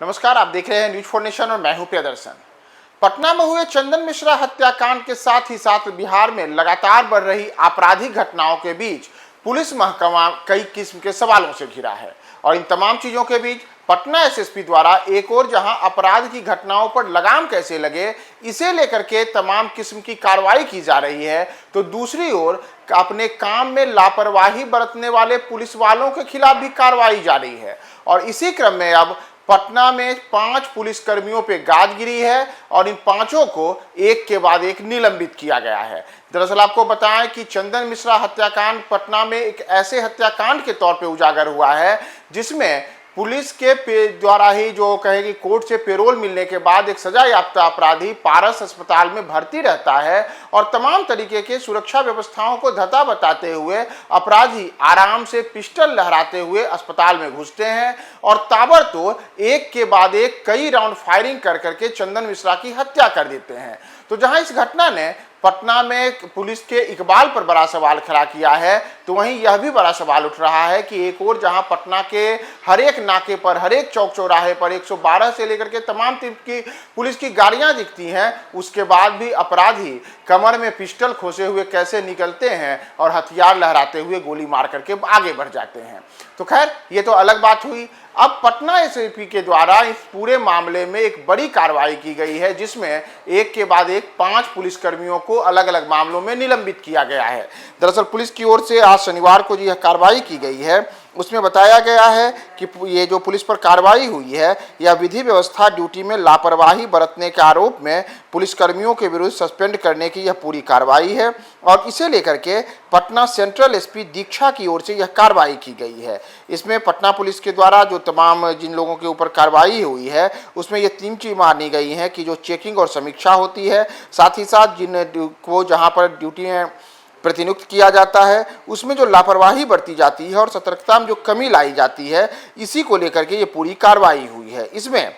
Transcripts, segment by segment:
नमस्कार, आप देख रहे हैं न्यूज फॉर नेशन और मैं हूं प्रियदर्शन। पटना में हुए चंदन मिश्रा हत्याकांड के साथ ही साथ बिहार में लगातार बढ़ रही आपराधिक घटनाओं के बीच पुलिस महकमा कई किस्म के सवालों से घिरा है और इन तमाम चीजों के बीच पटना एसएसपी द्वारा एक और जहां अपराध की घटनाओं पर लगाम कैसे लगे इसे लेकर के तमाम किस्म की कार्रवाई की जा रही है, तो दूसरी ओर अपने काम में लापरवाही बरतने वाले पुलिस वालों के खिलाफ भी कार्रवाई जारी है। और इसी क्रम में अब पटना में 5 पुलिसकर्मियों पे गाज गिरी है और इन 5 को एक के बाद एक निलंबित किया गया है। दरअसल आपको बताएं कि चंदन मिश्रा हत्याकांड पटना में एक ऐसे हत्याकांड के तौर पे उजागर हुआ है जिसमें पुलिस के द्वारा ही जो कहेगी कोर्ट से पेरोल मिलने के बाद एक सजा याफ्ता अपराधी पारस अस्पताल में भर्ती रहता है और तमाम तरीके के सुरक्षा व्यवस्थाओं को धता बताते हुए अपराधी आराम से पिस्टल लहराते हुए अस्पताल में घुसते हैं और ताबड़तोड़ एक के बाद एक कई राउंड फायरिंग कर करके चंदन मिश्रा की हत्या कर देते हैं। तो जहां इस घटना ने पटना में पुलिस के इकबाल पर बड़ा सवाल खड़ा किया है, तो वहीं यह भी बड़ा सवाल उठ रहा है कि एक और जहां पटना के हर एक नाके पर, हर एक चौक चौराहे पर 112 से लेकर के तमाम टाइप की पुलिस की गाड़ियां दिखती हैं, उसके बाद भी अपराधी कमर में पिस्टल खोसे हुए कैसे निकलते हैं और हथियार लहराते हुए गोली मार करके आगे बढ़ जाते हैं। तो खैर, ये तो अलग बात हुई। अब पटना एसएसपी के द्वारा इस पूरे मामले में एक बड़ी कार्रवाई की गई है जिसमें एक के बाद एक 5 पुलिसकर्मियों को अलग अलग मामलों में निलंबित किया गया है। दरअसल पुलिस की ओर से आज शनिवार को यह कार्रवाई की गई है, उसमें बताया गया है कि ये जो पुलिस पर कार्रवाई हुई है यह विधि व्यवस्था ड्यूटी में लापरवाही बरतने के आरोप में पुलिसकर्मियों के विरुद्ध सस्पेंड करने की यह पूरी कार्रवाई है और इसे लेकर के पटना सेंट्रल एसपी दीक्षा की ओर से यह कार्रवाई की गई है। इसमें पटना पुलिस के द्वारा जो तमाम जिन लोगों के ऊपर कार्रवाई हुई है उसमें ये 3 चीज़ मानी गई हैं कि जो चेकिंग और समीक्षा होती है, साथ ही साथ जिन को जहाँ पर ड्यूटी में प्रतिनियुक्त किया जाता है उसमें जो लापरवाही बरती जाती है और सतर्कता में जो कमी लाई जाती है, इसी को लेकर के ये पूरी कार्रवाई हुई है। इसमें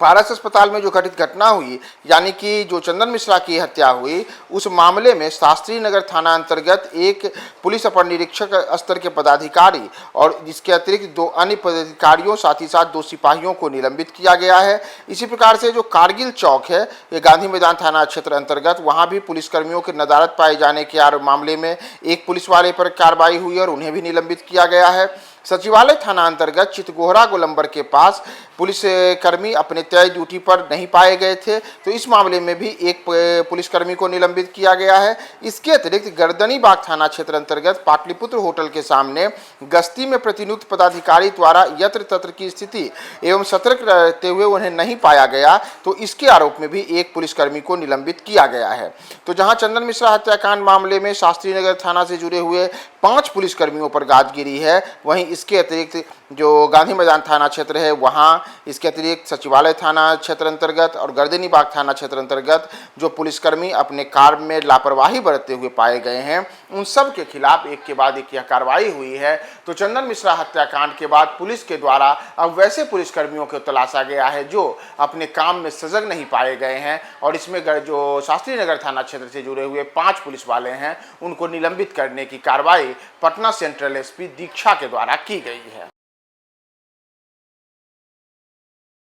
पारस अस्पताल में जो घटित घटना हुई यानी कि जो चंदन मिश्रा की हत्या हुई, उस मामले में शास्त्री नगर थाना अंतर्गत एक पुलिस अपर निरीक्षक स्तर के पदाधिकारी और इसके अतिरिक्त 2 अन्य पदाधिकारियों साथ ही साथ 2 सिपाहियों को निलंबित किया गया है। इसी प्रकार से जो कारगिल चौक है, ये गांधी मैदान थाना क्षेत्र अंतर्गत, वहाँ भी पुलिसकर्मियों की नदारत पाए जाने के मामले में एक पुलिस वाले पर कार्रवाई हुई और उन्हें भी निलंबित किया गया है। सचिवालय थाना अंतर्गत चितगोहरा गोलंबर के पास पुलिसकर्मी अपने तय ड्यूटी पर नहीं पाए गए थे, तो इस मामले में भी एक पुलिसकर्मी को निलंबित किया गया है। इसके अतिरिक्त गर्दनी बाग थाना क्षेत्र अंतर्गत पाटलिपुत्र होटल के सामने गश्ती में प्रतिनियुक्त पदाधिकारी द्वारा यत्र तत्र की स्थिति एवं सतर्क रहते हुए उन्हें नहीं पाया गया, तो इसके आरोप में भी एक पुलिसकर्मी को निलंबित किया गया है। तो जहां चंदन मिश्रा हत्याकांड मामले में शास्त्री नगर थाना से जुड़े हुए 5 पुलिसकर्मियों पर गाज गिरी है, वहीं इसके अतिरिक्त जो गांधी मैदान थाना क्षेत्र है वहां, इसके अतिरिक्त सचिवालय थाना क्षेत्र अंतर्गत और गर्दनी बाग थाना क्षेत्र अंतर्गत जो पुलिसकर्मी अपने कार्य में लापरवाही बरतते हुए पाए गए हैं, उन सब के खिलाफ एक के बाद एक यह कार्रवाई हुई है। तो चंदन मिश्रा हत्याकांड के बाद पुलिस के द्वारा अब वैसे पुलिसकर्मियों को तलाशा गया है जो अपने काम में सजग नहीं पाए गए हैं और इसमें जो शास्त्री नगर थाना क्षेत्र से जुड़े हुए 5 पुलिस वाले हैं उनको निलंबित करने की कार्रवाई पटना सेंट्रल एसपी दीक्षा के द्वारा की गई है।